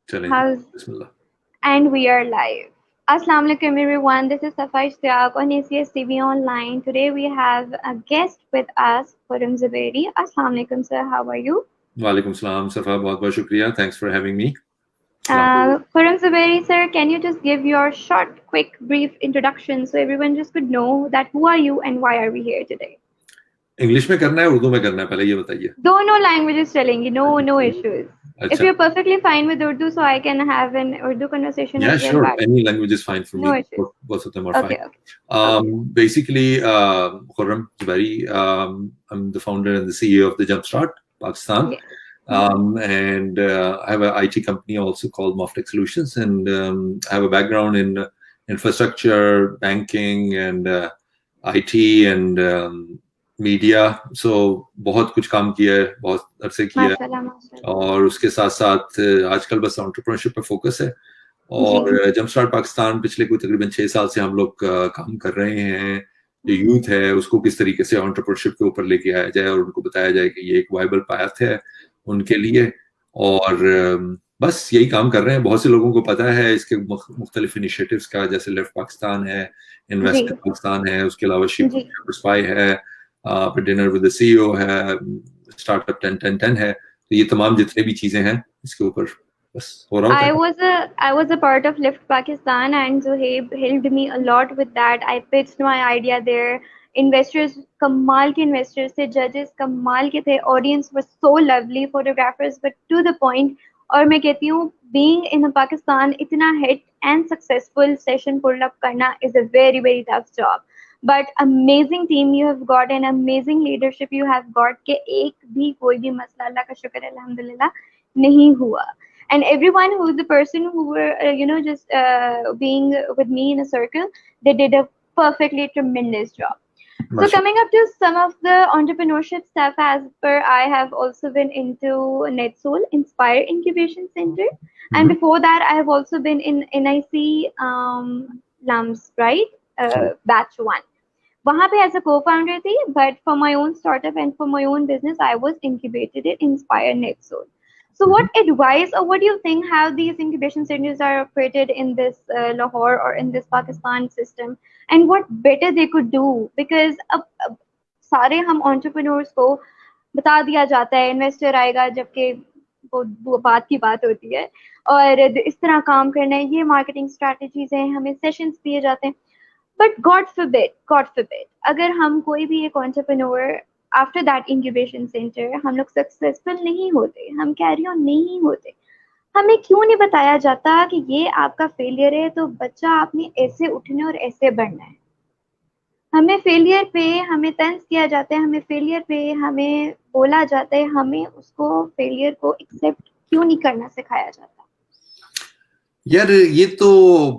चलें जी, How's Bismillah. and we are live. Assalamu alaikum everyone. This is Safa Ishtiyaq on ACS TV Online. Today we have a guest with us, Khurram Zubairi. Assalamu alaikum sir. How are you? वालेकुम सलाम सफ़ा, बहुत बहुत शुक्रिया, thanks for having me. Khurram Zubairi sir, can you just give your short, quick, brief introduction so everyone just could know that who are you and why are we here today? English में करना है, उर्दू में करना है, पहले ये बताइए। दोनों languages चलेंगी, no issues. If अच्छा, you're perfectly fine with Urdu, so I can have an Urdu conversation yeah, as well. sure, But any language is fine for no me. issues. Both of them are fine. Okay. Basically, Khurram Zubairi, I'm the founder and the CEO of the Jumpstart Pakistan. Yeah. And I have an IT company also called Moftech Solutions, and I have a background in infrastructure, banking, and IT and media. So बहुत कुछ काम किया है, बहुत अरसे किया है, माशाल्लाह। और उसके साथ साथ आजकल बस एंटरप्रेन्योरशिप पे फोकस है। और जंपस्टार्ट पाकिस्तान पिछले कोई तकरीबन 6 साल से हम लोग काम कर रहे हैं। जो यूथ है उसको किस तरीके से एंटरप्रेन्योरशिप के ऊपर लेके आया जाए और उनको बताया जाए कि ये एक वायबल पाथ है उनके लिए। और बस यही काम कर रहे हैं। बहुत से लोगों को पता है इसके मुख्तलिफ इनिशिएटिव्स का, जैसे लेफ्ट पाकिस्तान है, इन्वेस्ट इन पाकिस्तान है, उसके अलावा शिप स्पाई है, फिर डिनर विद द सीईओ है, स्टार्टअप 10-10-10 है। तो ये तमाम जितने भी चीजें हैं इसके ऊपर बस हो रहा होता है। I was a part of Lift Pakistan and Zohaib helped me a lot with that. I pitched my idea there. Investors कमाल के investors थे, judges कमाल के थे, audience was so lovely, photographers but to the point. और मैं कहती हूँ being in Pakistan इतना hit and successful session pull up करना is a very very tough job. But amazing team you have got and amazing leadership you have got कि एक भी कोई भी मसला अल्लाह का शुक्र है अल्हम्दुलिल्लाह नहीं हुआ. And everyone who the person who were just being with me in a circle, they did a perfectly tremendous job. So coming up to some of the entrepreneurship stuff, as per I have also been into NetSoul Inspire Incubation Center, and before that I have also been in NIC LUMS, right? Batch 1. वहाँ पे as a co-founder थी, but for my own startup and for my own business, I was incubated in Inspire NetSoul. So what advice or what do you think how these incubation centers are operated in this Lahore or in this Pakistan system, and what better they could do? Because अब सारे हम entrepreneurs को बता दिया जाता है investor आएगा जबकि वो बात की बात होती है और इस तरह काम करना है, ये मार्केटिंग स्ट्रैटेजीज हैं, हमें सेशंस दिए जाते हैं। बट गॉड forbid, अगर हम कोई भी एक entrepreneur after that incubation centre हम लोग सक्सेसफुल नहीं होते, हम कैरी ऑन नहीं होते, हमें क्यों नहीं बताया जाता कि ये आपका फेलियर है तो बच्चा आपने ऐसे उठना और ऐसे बढ़ना है। हमें फेलियर पे हमें तंज किया जाता है, हमें फेलियर पे हमें बोला जाता है, हमें उसको फेलियर को एक्सेप्ट क्यों नहीं करना सिखाया जाता। यार ये तो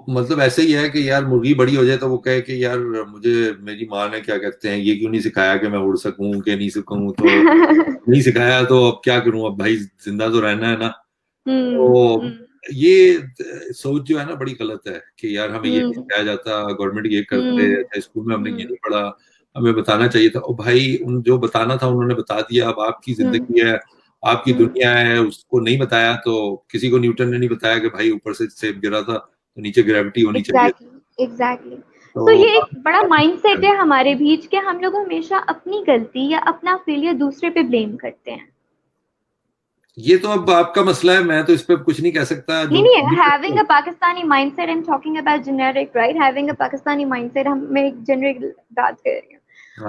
मतलब ऐसे ही है कि यार मुर्गी बड़ी हो जाए तो वो कहे कि यार मुझे मेरी माँ ने क्या कहते हैं ये क्यों नहीं सिखाया कि मैं उड़ सकूं कि नहीं सकूं, तो नहीं सिखाया तो अब क्या करूं, अब भाई जिंदा तो रहना है ना। तो ये सोच जो है ना बड़ी गलत है कि यार हमें ये नहीं सिखाया जाता, गवर्नमेंट ये करते, अच्छा स्कूल में हमने ये नहीं पढ़ा, हमें बताना चाहिए था। और भाई उन जो बताना था उन्होंने बता दिया, अब आपकी जिंदगी है, आपकी दुनिया है, उसको नहीं बताया। तो किसी को न्यूटन ने नहीं बताया कि भाई ऊपर से सेब गिरा था तो नीचे ग्रेविटी होनी चाहिए। एग्जैक्टली। तो ये एक बड़ा माइंडसेट है हमारे बीच के हम लोग हमेशा अपनी गलती या अपना फेलियर दूसरे पे ब्लेम करते हैं। ये तो अब आपका मसला है, मैं तो इस पे कुछ नहीं कह सकता। नहीं, having a Pakistani mindset, I'm talking about generic, right? Having a Pakistani mindset, मैं एक generic बात कर रही हूँ।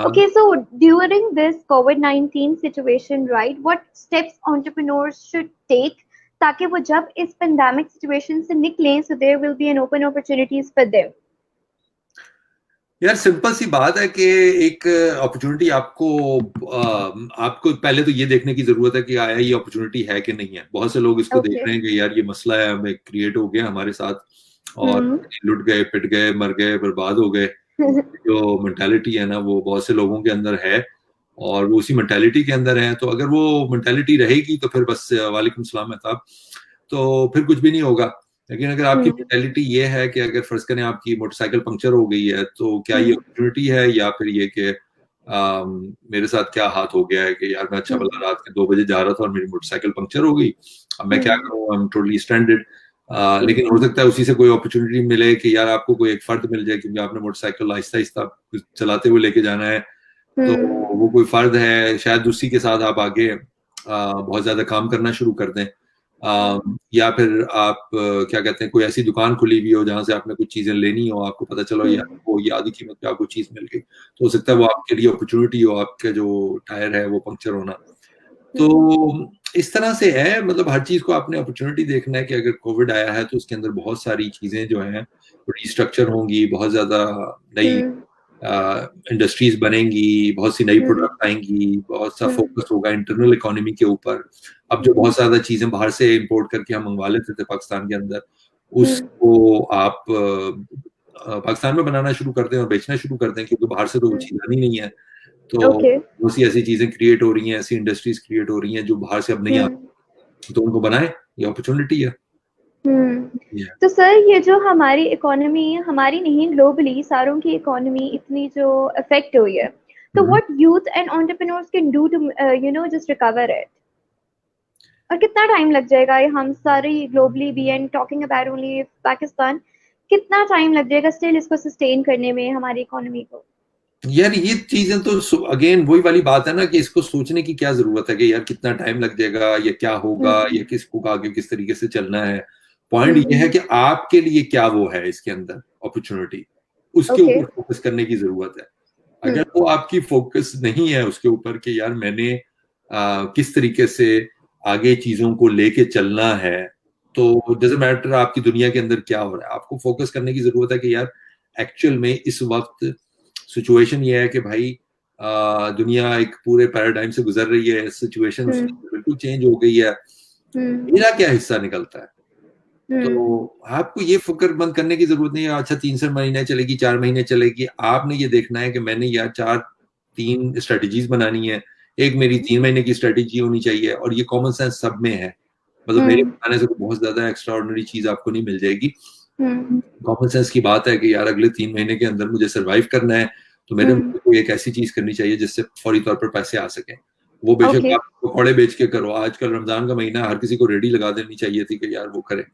Okay, so during this COVID-19 situation, right, what steps entrepreneurs should take ताकि वो जब इस pandemic situation से निकलें, so there will be an open opportunities for them. यार सिंपल सी बात है कि एक अपॉर्चुनिटी आपको पहले तो ये देखने की जरूरत है कि आया ये अपॉर्चुनिटी है कि नहीं है। बहुत से लोग इसको देख रहे हैं कि यार ये मसला है, हमें क्रिएट हो गया हमारे साथ और लुट गए, पिट गए, मर गए, बर्बाद हो गए। जो मेंटालिटी है ना वो बहुत से लोगों के अंदर है और वो उसी मेंटालिटी के अंदर है। तो अगर वो मेंटालिटी रहेगी तो फिर बस वालेकुम सलाम मेहताब, तो फिर कुछ भी नहीं होगा। लेकिन अगर आपकी मेंटालिटी ये है कि अगर फर्ज करें आपकी मोटरसाइकिल पंक्चर हो गई है तो क्या ये अपॉर्चुनिटी है या फिर ये कि मेरे साथ क्या हाथ हो गया है कि यार मैं अच्छा भला रात के 2 बजे जा रहा था और मेरी मोटरसाइकिल पंक्चर हो गई, अब मैं क्या करूँ, आई एम टोटली स्ट्रैंडेड। लेकिन हो सकता है उसी से कोई अपॉर्चुनिटी मिले कि यार आपको कोई एक फर्द मिल जाए, क्योंकि आपने मोटरसाइकिल आहिस्ता आहिस्ता चलाते हुए लेके जाना है, तो वो कोई फर्द है, शायद उसी के साथ आप आगे बहुत ज्यादा काम करना शुरू कर दें। या फिर आप क्या कहते हैं, कोई ऐसी दुकान खुली हुई हो जहां से आपने कुछ चीजें लेनी हो, आपको पता चलो यार वो ये आधी कीमत पे आपको चीज मिल गई, तो हो सकता है वो आपके लिए अपॉर्चुनिटी हो, आपका जो टायर है वो पंक्चर होना। तो इस तरह से है, मतलब हर चीज को आपने अपॉर्चुनिटी देखना है कि अगर कोविड आया है तो उसके अंदर बहुत सारी चीजें जो हैं रिस्ट्रक्चर होंगी, बहुत ज्यादा नई इंडस्ट्रीज बनेंगी, बहुत सी नई प्रोडक्ट आएंगी, बहुत सा फोकस होगा इंटरनल इकोनॉमी के ऊपर। अब जो बहुत ज्यादा चीजें बाहर से इंपोर्ट करके हम मंगवा लेते थे पाकिस्तान के अंदर, उसको आप पाकिस्तान में बनाना शुरू कर दें और बेचना शुरू कर दें, क्योंकि बाहर से तो वो चीज आनी नहीं है, तो बहुत सी ऐसी चीजें क्रिएट हो रही हैं, ऐसी इंडस्ट्रीज क्रिएट हो रही हैं जो बाहर से अब नहीं आती, तो उनको बनाए, ये अपॉर्चुनिटी है। तो सर ये जो हमारी इकोनॉमी, हमारी नहीं ग्लोबली सारों की इकोनॉमी इतनी जो अफेक्ट हुई है, तो what youth and entrepreneurs can do to you know just recover it, और कितना टाइम लग जाएगा? हम सारे globally we and talking about only Pakistan, कितना टाइम लग जाएगा स्टिल इसको सस्टेन करने में हमारी इकोनॉमी को? यार ये चीजें तो अगेन वही वाली बात है ना कि इसको सोचने की क्या जरूरत है कि यार कितना टाइम लग जाएगा, ये क्या होगा, ये किसको आगे किस तरीके से चलना है। पॉइंट ये है कि आपके लिए क्या वो है इसके अंदर अपॉर्चुनिटी, उसके ऊपर फोकस करने की जरूरत है। अगर वो आपकी फोकस नहीं है उसके ऊपर कि यार मैंने किस तरीके से आगे चीजों को लेके चलना है, तो डजंट मैटर आपकी दुनिया के अंदर क्या हो रहा है, आपको फोकस करने की जरूरत है कि यार एक्चुअल में इस वक्त सिचुएशन ये है कि भाई दुनिया एक पूरे पैराडाइम से गुजर रही है, सिचुएशन बिल्कुल चेंज हो गई है, मेरा क्या हिस्सा निकलता है। तो आपको ये फिक्रमंद करने की जरूरत नहीं है अच्छा 3 महीने चलेगी, 4 महीने चलेगी, आपने ये देखना है कि मैंने यार 3 स्ट्रेटेजीज बनानी है, एक मेरी 3 महीने की स्ट्रेटेजी होनी चाहिए, और ये कॉमन सेंस सब में है, मतलब मेरे बताने से बहुत ज्यादा एक्स्ट्रा ऑर्डिनरी चीज आपको नहीं मिल जाएगी। कॉमन सेंस की बात है कि यार अगले 3 महीने के अंदर मुझे सरवाइव करना है, तो मेरे को एक ऐसी चीज करनी चाहिए जिससे फौरी तौर पर पैसे आ सके। वो बेशक आप पकौड़े बेच के करो, आजकल रमजान का महीना, हर किसी को रेडी लगा देनी चाहिए थी कि यार वो करे,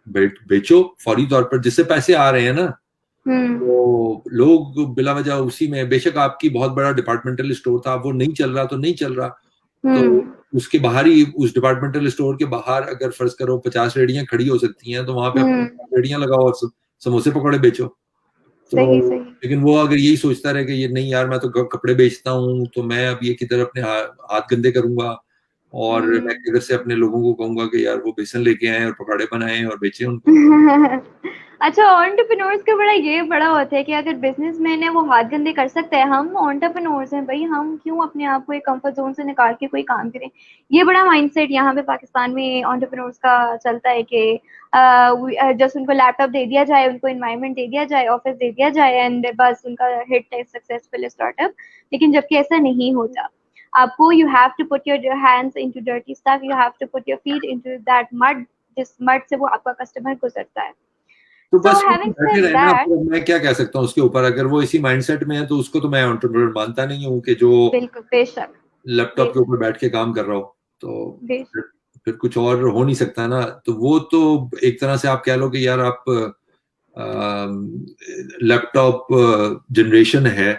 बेचो फौरी तौर पर, जिससे पैसे आ रहे हैं ना, तो लोग बिला वजह उसी में, बेशक आपकी बहुत बड़ा डिपार्टमेंटल स्टोर था, वो नहीं चल रहा तो नहीं चल रहा, तो उसके बाहर ही, उस डिपार्टमेंटल स्टोर के बाहर अगर फर्ज करो 50 रेडियां खड़ी हो सकती हैं, तो वहां पे रेडियां लगाओ और समोसे पकौड़े बेचो। तो लेकिन वो अगर यही सोचता रहे कि ये नहीं यार मैं तो कपड़े बेचता हूँ, तो मैं अब ये किधर अपने हाथ गंदे करूंगा, और मैं किधर से अपने लोगों को कहूंगा कि यार वो बेसन लेके आए और पकौड़े बनाए और बेचे उनको। अच्छा, एंटरप्रेन्योर्स का बड़ा होता है कि अगर बिजनेसमैन है वो हाथ गंदे कर सकता है, हम एंटरप्रेन्योर्स हैं भाई, हम क्यों अपने आप को एक कंफर्ट जोन से निकाल के कोई काम करें? ये बड़ा माइंडसेट यहाँ पे पाकिस्तान में एंटरप्रेन्योर्स का चलता है कि जस्ट उनको लैपटॉप दे दिया जाए, उनको एनवायरनमेंट दे दिया जाए, ऑफिस दे दिया जाए, एंड बस उनका हिट है सक्सेसफुल स्टार्टअप। लेकिन जबकि ऐसा नहीं होता, आपको you have to put your hands into dirty stuff, you have to put your feet into that mud, जिस मड से वो आपका कस्टमर गुजरता है। तो बस बैठे रहना, तो मैं क्या कह सकता हूँ उसके ऊपर, अगर वो इसी माइंडसेट में है तो उसको तो मैं एंटरप्रेन्योर मानता नहीं हूँ कि जो बिल्कुल बेशक लैपटॉप के ऊपर बैठ के काम कर रहा हो, तो फिर कुछ और हो नहीं सकता ना। तो वो तो एक तरह से आप कह लो कि यार आप लैपटॉप जनरेशन है,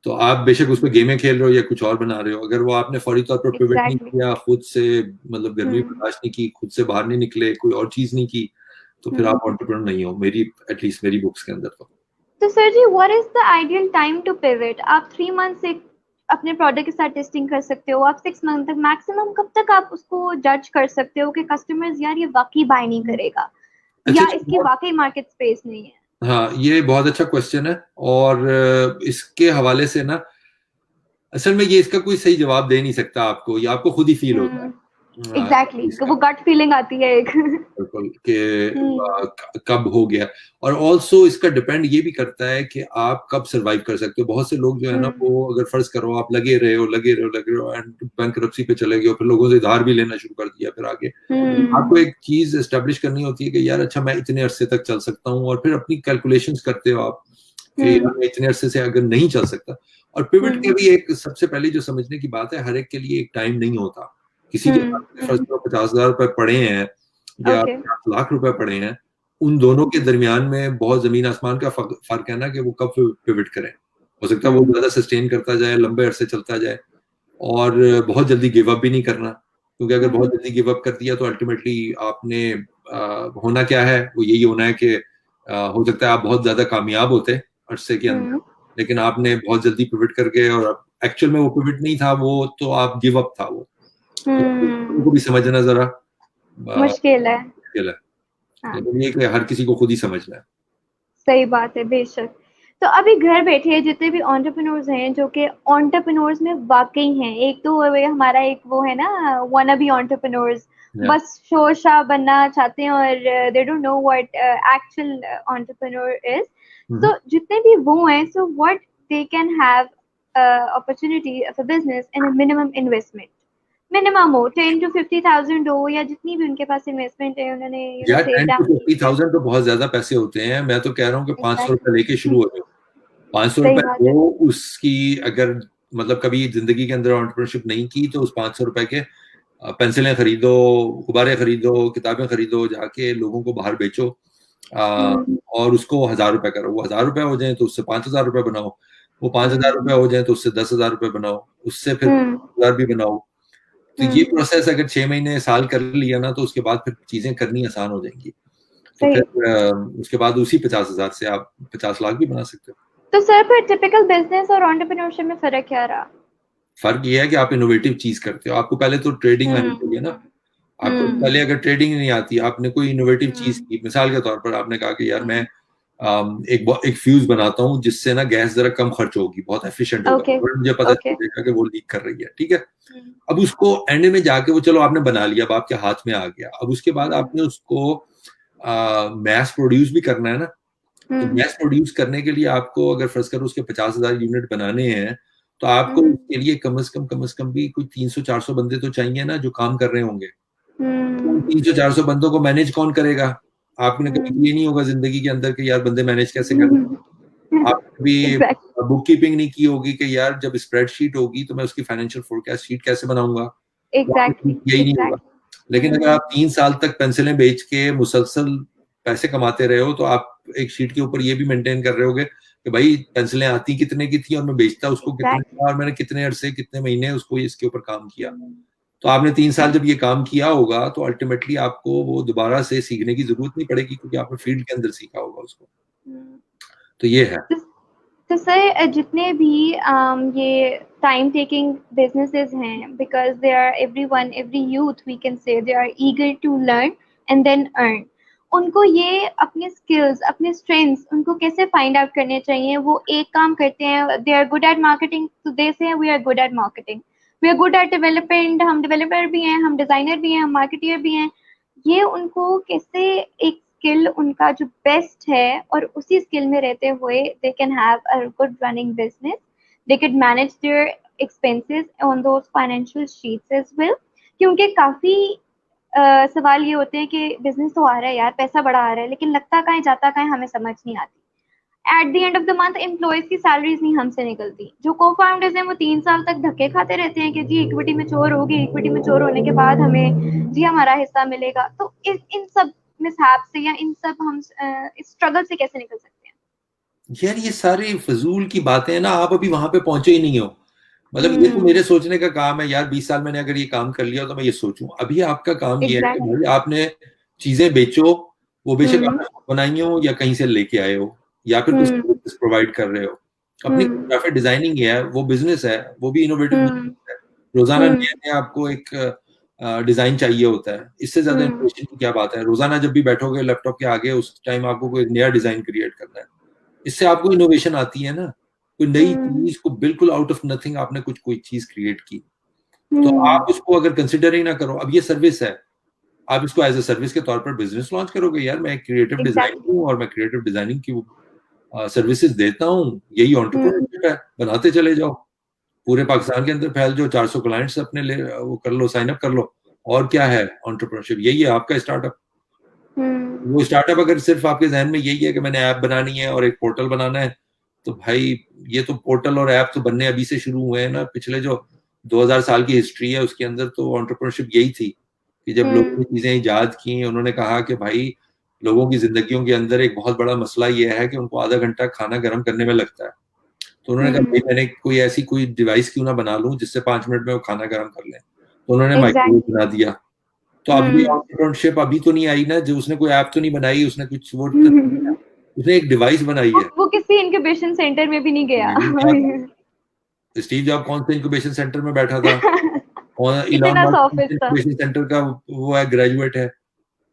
तो आप बेशक उस पर गेमें खेल रहे हो या कुछ और बना रहे हो, अगर वो आपने फौरी तौर पर पिवट नहीं किया, खुद से मतलब गर्मी बर्दाश्त नहीं की, खुद से बाहर नहीं निकले, कोई और चीज नहीं की, तो फिर आप एंटरप्रेन्योर नहीं हो, मेरी एटलीस्ट मेरी बुक्स के अंदर। तो sir ji, what is the ideal time to pivot? आप 3 मंथ से अपने प्रोडक्ट के साथ टेस्टिंग कर सकते हो, आप 6 मंथ तक मैक्सिमम, कब तक आप उसको जज कर सकते हो कि कस्टमर्स यार ये वाकई बाय नहीं करेगा, या इसकी वाकई मार्केट स्पेस नहीं है? हाँ, ये बहुत अच्छा क्वेश्चन है, और इसके हवाले से ना असल में ये इसका कोई सही जवाब दे नहीं सकता आपको, ये आपको खुद ही फील होता है। एग्जैक्टली, वो गट फीलिंग आती है एक, बिल्कुल, कि कब हो गया। और ऑल्सो इसका डिपेंड ये भी करता है कि आप कब सरवाइव कर सकते हो। बहुत से लोग जो है ना, वो अगर फर्ज करो आप लगे रहे हो एंड बैंकरप्सी पे चले गए, फिर लोगों से उधार भी लेना शुरू कर दिया, फिर आगे आपको एक चीज एस्टेब्लिश करनी होती है कि यार अच्छा मैं इतने अरसे तक चल सकता हूँ, और फिर अपनी कैलकुलेशंस करते हो आप कि यार मैं इतने अरसे से अगर नहीं चल सकता। और पिवट के भी एक सबसे पहले जो समझने की बात है, हर एक के लिए एक टाइम नहीं होता। किसी के पास फर्स्ट 50,000 रुपए पड़े हैं या ओके 50 लाख रुपए पड़े हैं, उन दोनों के दरमियान में बहुत जमीन आसमान का फर्क है ना, कि वो कब पिवट करें। हो सकता है वो ज्यादा सस्टेन करता जाए, लंबे अरसे चलता जाए, और बहुत जल्दी गिव अप भी नहीं करना, क्योंकि अगर बहुत जल्दी गिव अप कर दिया तो अल्टीमेटली आपने होना क्या है, वो यही होना है कि हो सकता है आप बहुत ज्यादा कामयाब होते अरसे के अंदर, लेकिन आपने बहुत जल्दी पिवट करके, और एक्चुअल में वो पिवट नहीं था, वो तो आप गिव अप था वो। तो उनको भी समझना जरा मुश्किल है। मुश्किल है, हाँ, लेकिन ये कि हर किसी को खुद ही समझना है। सही बात है, बेशक। तो अभी घर बैठे जितने भी एंटरप्रेन्योर्स हैं जो कि एंटरप्रेन्योर्स में वाकई हैं, एक तो हमारा एक वो है ना, वाना बी एंटरप्रेन्योर्स, Yeah. बस शोरशा बनना चाहते हैं और they don't know what actual entrepreneur is. तो जितने भी वो हैं, सो what they can have opportunity of a business in a minimum investment, minimum हो 10 to 50,000 हो, या जितनी भी उनके पास इन्वेस्टमेंट है उन्होंने यार सेव 10 to डाउन की है। 50,000 तो बहुत ज्यादा पैसे होते हैं। मैं तो कह रहा हूँ कि 500 रुपए एग्जैक्टली। लेके शुरू हो जाओ। 500 सही रुपए बात है। दो, उसकी अगर मतलब कभी जिंदगी के अंदर एंटरप्रेन्योरशिप नहीं की, तो उस 500 रुपए के पेंसिलें खरीदो, गुब्बारे खरीदो, किताबें खरीदो, जाके लोगों को बाहर बेचो, और उसको 1,000 रुपए करो। वो 1,000 रुपए हो जाए तो उससे 5,000 रुपए बनाओ, वो 5,000 रुपए हो जाए तो उससे 10,000 रुपए बनाओ, उससे फिर 10,000 भी बनाओ। तो ये प्रोसेस अगर 6 महीने साल कर लिया ना, तो उसके बाद फिर चीजें करनी आसान हो जाएंगी। तो सही। फिर उसके बाद उसी 50,000 से आप 50 लाख भी बना सकते हो। तो सर फिर टिपिकल बिजनेस और एंटरप्रेन्योरशिप में फर्क क्या रहा? फर्क ये है कि आप इनोवेटिव चीज करते हो। आपको पहले तो ट्रेडिंग आनी चाहिए ना। आपको पहले अगर ट्रेडिंग नहीं आती, आपने कोई इनोवेटिव चीज की, मिसाल के तौर पर आपने कहा कि यार मैं एक फ्यूज बनाता हूँ जिससे ना गैस जरा कम खर्च होगी, बहुत एफिशिएंट होगा, ओके और मुझे पता ओके। चलेगा कि वो लीक कर रही है, ठीक है। अब उसको एंड में जाके वो, चलो आपने बना लिया, अब आपके हाथ में आ गया, अब उसके बाद आपने उसको मैस प्रोड्यूस भी करना है ना। तो मैस प्रोड्यूस करने के लिए आपको, अगर फर्स्ट करो उसके 50,000 यूनिट बनाने हैं, तो आपको उसके लिए कम से कम भी कोई 300-400 बंदे तो चाहिए ना, जो काम कर रहे होंगे। तो 300-400 बंदों को मैनेज कौन करेगा? आपने कभी ये नहीं होगा जिंदगी के अंदर कि यार बंदे मैनेज कैसे करें। आपने कभी एग्जैक्टली बुक कीपिंग नहीं की होगी कि यार जब स्प्रेडशीट होगी तो मैं उसकी फाइनेंशियल फोरकास्ट शीट कैसे बनाऊंगा। वो आपने एग्जैक्टली यही नहीं होगा। लेकिन अगर एग्जैक्टली। आप 3 साल तक पेंसिलें बेच के मुसलसल पैसे कमाते रहे हो, तो आप एक शीट के ऊपर ये भी मेंटेन कर रहे होगे कि भाई पेंसिलें आती कितने की थी और मैं बेचता उसको कितने का, और मैंने कितने अरसे कितने महीने उसको इसके ऊपर काम किया। तो आपने 3 साल जब ये काम किया होगा, तो अल्टीमेटली आपको वो दोबारा से सीखने की जरूरत नहीं पड़ेगी, क्योंकि आपने फील्ड के अंदर सीखा होगा उसको। तो ये है। तो सर जितने भी ये टाइम टेकिंग बिजनेसेस हैं, because they are every youth we can say they are eager to learn and then earn, उनको ये अपने स्किल्स अपने स्ट्रेंथ्स उनको कैसे फाइंड आउट करने चाहिए? वो एक काम करते हैं, they are good at marketing, तो they say we are good at marketing, we are good at development, हम डेवलपर भी हैं, हम डिजाइनर भी हैं, हम मार्केटियर भी हैं। ये उनको कैसे एक स्किल उनका जो बेस्ट है और उसी स्किल में रहते हुए they can have a good running business, they can manage their expenses on those financial sheets as well. क्योंकि काफी सवाल ये होते हैं कि बिजनेस तो आ रहा है यार, पैसा बड़ा आ रहा है, लेकिन लगता कहाँ है जाता कहाँ है हमें समझ नहीं आती। At the end of the month employees की सैलरीज नहीं हमसे निकलती, जो को फाउंडर्स हैं वो 3 साल तक धक्के खाते रहते हैं कि जी इक्विटी में चोर होगी, इक्विटी में चोर होने के बाद हमें जी हमारा हिस्सा मिलेगा। तो इन सब मिसहैप से या इन सब हम इस स्ट्रगल से कैसे निकल सकते हैं? यार ये सारी फजूल की बातें हैं ना, आप अभी वहां पे पहुंचे ही नहीं हो। मतलब ये तो मेरे सोचने का काम है यार, 20 साल मैंने अगर ये काम कर लिया तो मैं ये सोचूं। अभी आपका काम ये है कि एग्जैक्टली। भाई आपने चीजें बेचो, वो बेशक आपने खुद बनाई हो या कहीं से लेके आए हो, या फिर कुछ सर्विस प्रोवाइड कर रहे हो। अपनी ग्राफिक डिजाइनिंग है, वो बिजनेस है, वो भी इनोवेटिव बिजनेस है। रोजाना नया नया आपको एक डिजाइन चाहिए होता है। इससे ज्यादा इनोवेशन की क्या बात है? रोजाना जब भी बैठोगे लैपटॉप के आगे, उस टाइम आपको कोई नया डिजाइन क्रिएट करना है। इससे आपको इनोवेशन आती है ना, कोई नई चीज को बिल्कुल आउट ऑफ नथिंग आपने कुछ कोई चीज क्रिएट की। तो आप उसको अगर कंसिडर ही ना करो, अब ये सर्विस है, आप इसको एज ए सर्विस के तौर पर बिजनेस लॉन्च करोगे, यार मैं क्रिएटिव डिजाइनर हूँ और मैं क्रिएटिव डिजाइनिंग की सर्विसेज देता हूँ, यही एंटरप्रेन्योरशिप है, बनाते चले जाओ, पूरे पाकिस्तान के अंदर फैल जाओ, 400 क्लाइंट्स अपने ले वो कर लो, साइन अप कर लो। और क्या है एंटरप्रेन्योरशिप? यही है आपका स्टार्टअप। वो स्टार्टअप अगर सिर्फ आपके जहन में यही है कि मैंने ऐप बनानी है और एक पोर्टल बनाना है, तो भाई ये तो पोर्टल और ऐप तो बनने अभी से शुरू हुए हैं ना, पिछले जो 2000 साल की हिस्ट्री है उसके अंदर तो एंटरप्रेन्योरशिप यही थी कि जब लोगों ने चीजें इजाद की, उन्होंने कहा कि भाई लोगों की जिंदगियों के अंदर एक बहुत बड़ा मसला ये है कि उनको आधा घंटा खाना गर्म करने में लगता है, तो उन्होंने कहा भाई मैंने कोई डिवाइस क्यों ना बना लूं जिससे 5 मिनट में वो खाना गर्म कर लें, तो उन्होंने माइक्रोवेव बना दिया। तो अभी एंटरप्रेन्योरशिप अभी तो नहीं आई ना, जो उसने कोई ऐप तो नहीं बनाई, उसने कुछ वो उसने एक डिवाइस बनाई है। वो किसी इंक्यूबेशन सेंटर में भी नहीं गया। स्टीव जॉब कौन से इंक्यूबेशन सेंटर में बैठा था? और इलॉन इतना सा मस्क ऑफिस था। इंक्यूबेशन सेंटर का वो है, ग्रेजुएट है।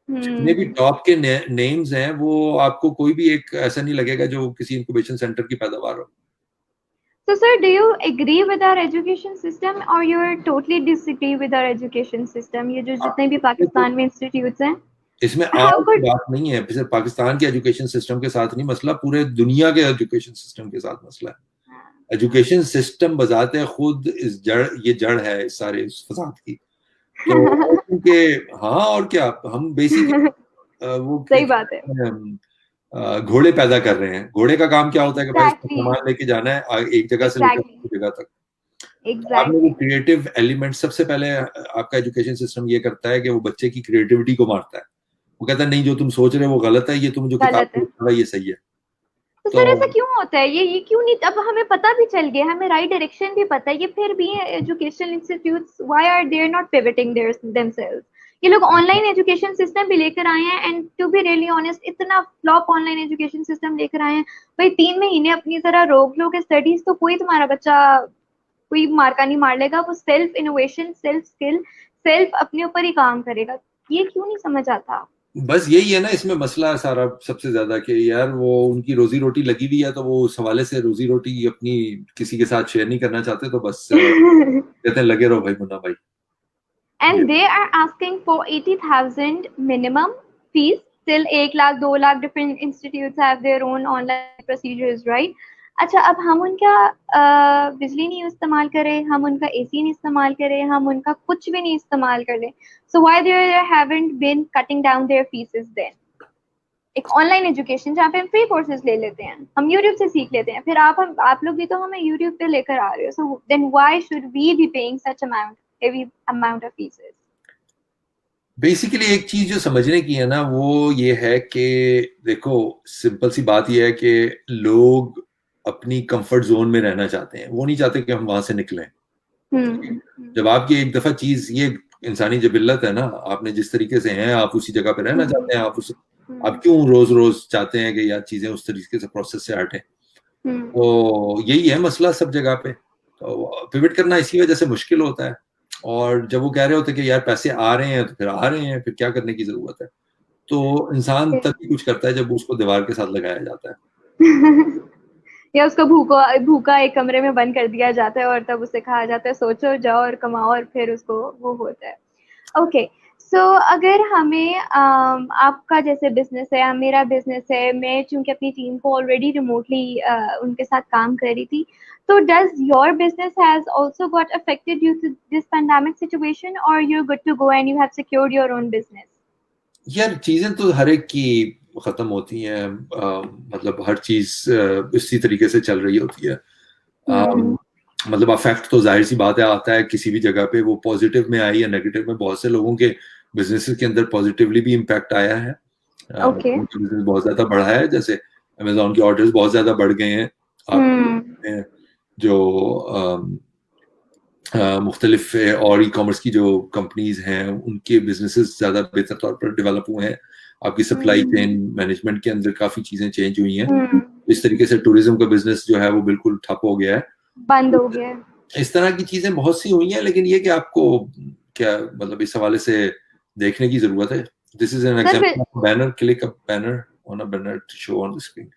जितने भी टॉप के नेम्स हैं वो आपको कोई भी एक ऐसा नहीं लगेगा जो किसी इंक्यूबेशन सेंटर की पैदावार हो। So sir, do you agree with our education system or you're totally disagree with our education system? ये जो जितने भी पाकिस्तान में इंस्टीट्यूट्स हैं, इसमें how आप could बात नहीं है, सिर्फ पाकिस्तान के एजुकेशन सिस्टम के साथ नहीं मसला, पूरे दुनिया के एजुकेशन सिस्टम के साथ मसला है। एजुकेशन सिस्टम बजाते खुद इस जड़ है इस सारे इस फसाद की। तो क्योंकि हाँ और क्या, हम बेसिकली वो सही बात है। घोड़े पैदा कर रहे हैं। घोड़े का काम क्या होता है कि भाई इसको Exactly, सामान लेके जाना है एक जगह से लेकर exactly, दूसरी जगह तक। आपने वो exactly. क्रिएटिव एलिमेंट, सबसे पहले आपका एजुकेशन सिस्टम ये करता है कि वो बच्चे की क्रिएटिविटी को मारता है। वो कहता है नहीं, जो तुम सोच रहे हो वो गलत है, ये तुम जो किताब गलत है। में लिखा है ये सही है। तो तो सर ऐसा क्यों होता है? ये क्यों नहीं? अब हमें पता भी चल गया, हमें राइट डायरेक्शन भी पता है, ये फिर भी educational institutes why are they not pivoting themselves? ये लोग ऑनलाइन एजुकेशन सिस्टम भी लेकर आए हैं, and to be really honest इतना फ्लॉप ऑनलाइन एजुकेशन सिस्टम लेकर आए हैं। भाई 3 महीने अपनी तरह रोक लो के स्टडीज, तो कोई तुम्हारा बच्चा कोई मार्का नहीं मार लेगा। वो self innovation, self skill, self अपने ऊपर ही काम करेगा। ये क्यों नहीं समझ आता? बस यही है ना इसमें मसला सारा सबसे ज्यादा, कि यार वो उनकी रोजी रोटी लगी हुई है, तो वो उस हवाले से रोजी रोटी अपनी किसी के साथ शेयर नहीं करना चाहते, तो बस कहते हैं लगे रहो भाई मुन्ना भाई। And they are asking for 80,000 minimum fees. Still 1 lakh 2 lakh different institutes have their own online procedures, right? अच्छा, अब हम उनका बिजली नहीं इस्तेमाल करें, हम उनका एसी नहीं इस्तेमाल करें, हम उनका कुछ भी नहीं इस्तेमाल कर लें, so why they haven't been cutting down their fees then? एक ऑनलाइन एजुकेशन जहाँ पे हम फ्री कोर्सेज ले लेते हैं, हम यूट्यूब से सीख लेते हैं, फिर आप लोग भी तो हमें यूट्यूब पे लेकर आ रहे हो, so then why should we be paying such amount heavy amount of fees? Basically एक चीज जो समझने की है ना वो ये है कि देखो, सिंपल सी बात ये है कि लोग अपनी कंफर्ट जोन में रहना चाहते हैं, वो नहीं चाहते कि हम वहां से निकलें। जब आपकी एक दफा चीज, ये इंसानी जबिल्लत है ना, आपने जिस तरीके से हैं आप उसी जगह पे रहना चाहते हैं, आप क्यों रोज रोज चाहते हैं कि यार चीजें उस तरीके से प्रोसेस से हटे? तो यही है मसला सब जगह पे। तो पिवट करना इसी वजह से मुश्किल होता है। और जब वो कह रहे होते हैं कि यार पैसे आ रहे हैं तो फिर आ रहे हैं, फिर क्या करने की जरूरत है? तो इंसान तभी कुछ करता है जब उसको दीवार के साथ लगाया जाता है। या उसको भूखा एक कमरे में बंद कर दिया जाता है और तब उसे कहा जाता है सोचो, जाओ और कमाओ, और फिर उसको वो होता है। ओके, सो अगर हमें आपका जैसे बिजनेस है, मेरा बिजनेस है, मैं चूंकि अपनी टीम को ऑलरेडी रिमोटली उनके साथ काम कर रही थी, तो does your business has also got affected due to this pandemic situation, और you are good to go and you have secured your own business? यार चीजें तो हर एक की खत्म होती हैं, मतलब हर चीज इसी तरीके से चल रही होती है। मतलब अफेक्ट तो जाहिर सी बात है आता है किसी भी जगह पे, वो पॉजिटिव में आई या नेगेटिव में। बहुत से लोगों के बिजनेसेस के अंदर पॉजिटिवली भी इम्पैक्ट आया है। ओके, बिजनेस बहुत ज्यादा बढ़ा है, जैसे अमेजोन के ऑर्डर्स बहुत ज्यादा बढ़ गए हैं। आप जो मुख्तलिफ और ई कॉमर्स की जो कंपनीज हैं उनके बिजनेसेस ज्यादा बेहतर तौर पर डेवलप हुए हैं। आपकी सप्लाई चेन मैनेजमेंट के अंदर काफी चीजें चेंज हुई हैं। इस तरीके से टूरिज्म का बिजनेस जो है वो बिल्कुल ठप हो गया है, बंद हो गया है। इस तरह की चीजें बहुत सी हुई हैं। लेकिन ये कि आपको क्या मतलब इस हवाले से देखने की जरूरत है। This is an example of banner, click a banner on a banner to show on the screen.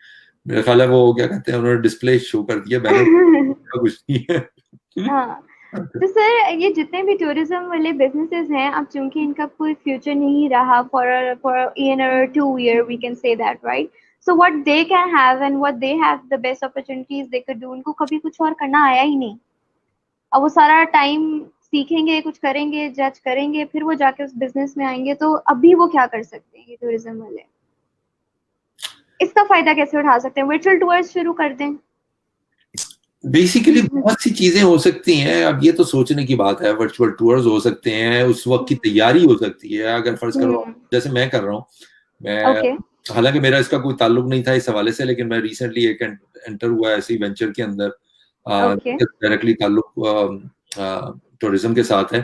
मेरा ख्याल है वो क्या कहते हैं, उन्होंने डिस्प्ले शो कर दिया, बैनर का कुछ नहीं है। हाँ, तो सर ये जितने भी टूरिज्म वाले बिजनेसेस हैं, अब चूंकि इनका कोई फ्यूचर नहीं रहा फॉर इन और 2 year, we can say that, right? So what they can have and what they have the best opportunities they could do, उनको कभी कुछ और करना आया ही नहीं। अब वो सारा टाइम सीखेंगे, कुछ करेंगे, जज करेंगे, फिर वो जाके उस बिजनेस में आएंगे, तो अभी वो क्या कर सकते हैं ये टूरिज्म वाले? इसका फायदा कैसे उठा सकते हैं? वर्चुअल टूर्स शुरू कर दें। बेसिकली बहुत सी चीजें हो सकती हैं। अब ये तो सोचने की बात है। वर्चुअल टूर्स हो सकते हैं, उस वक्त की तैयारी हो सकती है। अगर फर्ज करो जैसे मैं कर रहा हूँ, मैं ओके हालांकि मेरा इसका कोई ताल्लुक नहीं था इस हवाले से, लेकिन मैं रिसेंटली एक एंटर हुआ ऐसी वेंचर के अंदर ओके डायरेक्टली ताल्लुक टूरिज्म के साथ है।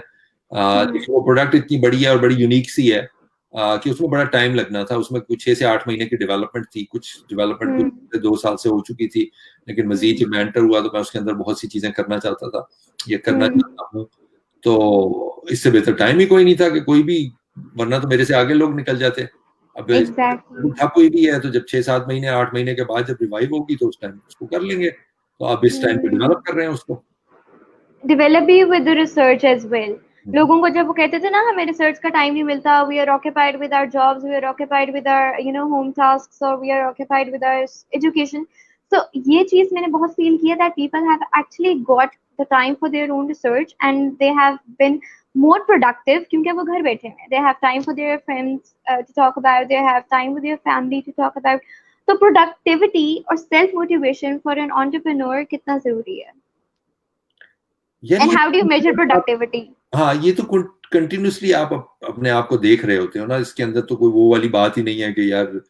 लेकिन वो प्रोडक्ट इतनी बड़ी है और बड़ी यूनिक सी है कि उसमें बड़ा टाइम लगना था। उसमें कुछ 6 से 8 महीने की डेवलपमेंट थी, कुछ डेवलपमेंट कुछ 2 साल से हो चुकी थी। लेकिन मजीद जब मैं एंटर हुआ तो मैं उसके अंदर बहुत सी चीजें करना चाहता था, ये करना चाहता हूँ। तो इससे बेहतर टाइम ही कोई नहीं था कि कोई भी, वरना तो मेरे से आगे लोग निकल जाते। अब एग्जैक्टली ठप हुई भी है तो जब 6-7 महीने 8 महीने के बाद जब रिवाइव होगी तो उस टाइम उसको कर लेंगे। तो आप इस टाइम पे डेवलप कर रहे हैं उसको। डेवलप भी विद रिसर्च एज वेल। लोगों को जब वो कहते थे ना हमें रिसर्च का टाइम नहीं मिलता, we are occupied with our jobs, we are occupied with our home tasks, और we are occupied with our education. तो ये चीज मैंने बहुत फील किया that people have actually got the time for their own research and they have been more productive क्योंकि वो घर बैठे हैं। they have time for their friends to talk about, they have time with their family to talk about। तो productivity और self motivation for an entrepreneur कितना जरूरी है, यार and ये how do you measure आप, productivity? हाँ ये तो कंटिन्यूसली आप अपने आप को देख रहे होते हो ना। इसके अंदर तो कोई वो वाली बात ही नहीं है कि यार,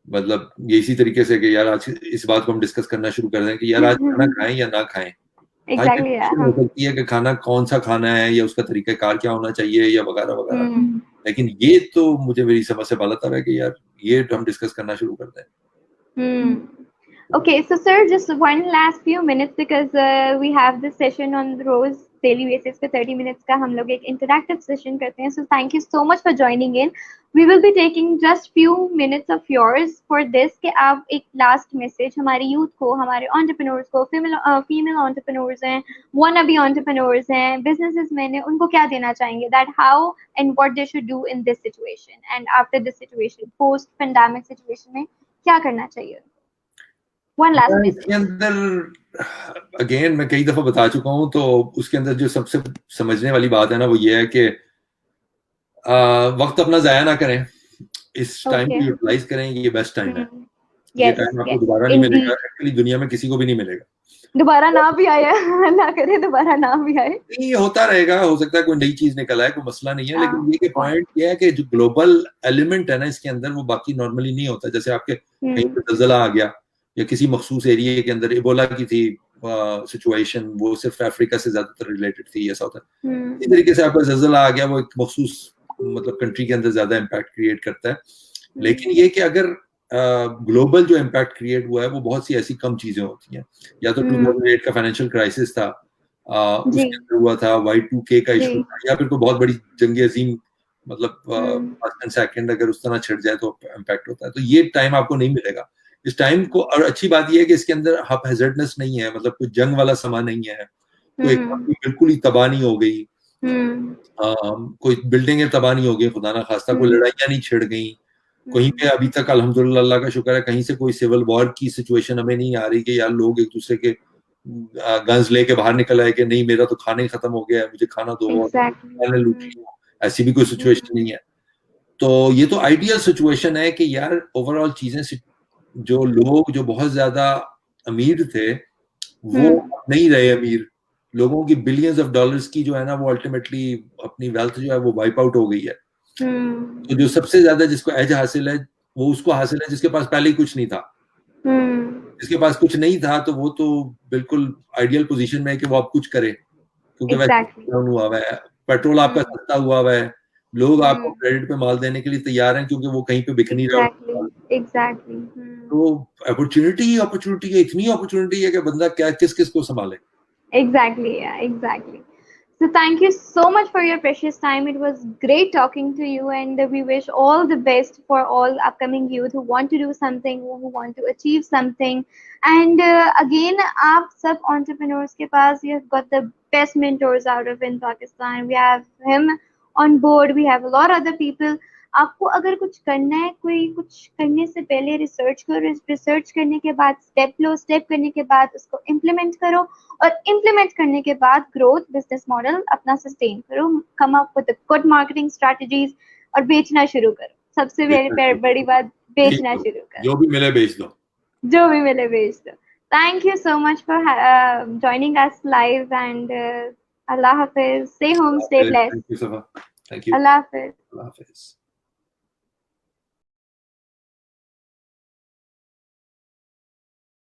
मतलब ये इसी तरीके से कि यार आज इस बात को हम डिस्कस करना शुरू कर दें कि यार आज खाना खाएं या ना खाएं। हाँ ये exactly yeah डिस्कशन हो सकती है कि खाना कौन सा खाना है या उसका तरीकाकार क्या होना चाहिए या वगैरह वगैरह। लेकिन ये तो मुझे मेरी समझ से बाला है कि यार ये हम डिस्कस करना शुरू कर दें। Okay, so sir, just one last few minutes because we have this session on rose daily basis पे 30 minutes का हम लोग एक interactive session करते हैं. So thank you so much for joining in. We will be taking just few minutes of yours for this कि आप एक last message हमारे youth को, हमारे entrepreneurs को, female entrepreneurs हैं, wannabe entrepreneurs हैं, businesses men हैं, उनको क्या देना चाहेंगे? That how and what they should do in this situation and after this situation, post pandemic situation में क्या करना चाहिए? One last इसके message. अंदर अगेन मैं कई दफा बता चुका हूं, तो उसके अंदर जो सबसे समझने वाली बात है ना वो ये है कि वक्त अपना जाया ना करें। इस टाइम को Okay. यूटिलाइज करें, ये बेस्ट टाइम है। ये Yes, टाइम आपको yes, दोबारा नहीं मिलेगा, indeed. एक्चुअली दुनिया में किसी को भी नहीं मिलेगा। दोबारा ना भी आया ना करे दोबारा ना भी आए। नहीं होता रहेगा, हो सकता है कोई नई चीज निकल आए, कोई मसला नहीं है। लेकिन ये कि point. पॉइंट ये है कि जो ग्लोबल एलिमेंट है ना इसके अंदर वो बाकी नॉर्मली नहीं होता। जैसे आपके कहीं पे जल्जला आ गया या किसी मखसूस एरिया के अंदर इबोला की थी सिचुएशन, वो सिर्फ अफ्रीका से ज्यादातर रिलेटेड थी, ऐसा होता है। इस तरीके से आपका जल्जला आ गया, वो एक मखसूस मतलब कंट्री के अंदर ज्यादा इम्पैक्ट क्रिएट करता है। लेकिन ये कि अगर ग्लोबल जो इम्पैक्ट क्रिएट हुआ है वो बहुत सी ऐसी कम चीजें होती हैं। या तो 2008 का फाइनेंशियल क्राइसिस था, उसके अंदर हुआ था Y2K का इशू, या फिर कोई बहुत बड़ी जंग अजीम, मतलब फर्स्ट एंड सेकंड अगर उस तरह छिड़ जाए तो इम्पैक्ट होता है। तो ये टाइम आपको नहीं मिलेगा इस टाइम को। और अच्छी बात यह है कि इसके अंदर हप हैजर्डनेस नहीं है, मतलब कोई जंग वाला समा नहीं है, कोई बिल्कुल ही तबाह नहीं हो गई, कोई बिल्डिंगें तबाह नहीं हो गई, खुदा ना खास्ता कोई लड़ाइयां नहीं छिड़ गई कहीं पे अभी तक। अल्हम्दुलिल्लाह, अल्लाह का शुक्र है, कहीं से कोई सिविल वॉर की सिचुएशन हमें नहीं आ रही कि यार लोग एक दूसरे के गन्स लेके बाहर निकल आए कि नहीं मेरा तो खाना ही खत्म हो गया है, मुझे खाना दो, मैंने लूट लिया। ऐसी भी कोई सिचुएशन नहीं है। तो ये तो आइडियल सिचुएशन है कि यार ओवरऑल चीजें, जो लोग जो बहुत ज्यादा अमीर थे वो नहीं रहे अमीर। लोगों की बिलियंस ऑफ डॉलर्स की जो है ना वो अल्टीमेटली अपनी वेल्थ जो है वो वाइप आउट हो गई है। तो जो सबसे ज्यादा जिसको एज हासिल है वो उसको हासिल है जिसके पास पहले ही कुछ नहीं था। जिसके पास कुछ नहीं था तो वो तो बिल्कुल आइडियल पोजीशन में है कि वो अब कुछ करे, क्योंकि वैसे हुआ हुआ है, पेट्रोल आपका सस्ता हुआ हुआ है, लोग आपको क्रेडिट पे माल देने के लिए तैयार हैं क्योंकि वो कहीं पे बिक नहीं रहा। तो अपॉर्चुनिटी अपॉर्चुनिटी है, इतनी अपॉर्चुनिटी है कि बंदा क्या किस किस को संभाले। Exactly, yeah, exactly. So thank you so much for your precious time. It was great talking to you, and we wish all the best for all upcoming youth who want to do something, who want to achieve something. And again, आप सब entrepreneurs के पास, you have got the best mentors out of in Pakistan. We have him on board. We have a lot of other people. आपको अगर कुछ करना है, कोई कुछ करने से पहले रिसर्च करो, रिसर्च करने के बाद स्टेप लो, स्टेप करने के बाद उसको इम्प्लीमेंट करो, और इम्प्लीमेंट करने के बाद ग्रोथ बिजनेस मॉडल अपना सस्टेन करो, come up with good marketing strategies, और बेचना शुरू करो। सबसे बड़ी बात, बेचना शुरू करो, जो भी मिले बेच दो, जो भी मिले बेच दो। Thank you so much for joining us live, and Allah Hafiz. Stay home, stay blessed. Thank you, Safa. Thank you. Allah Hafiz. Allah Hafiz.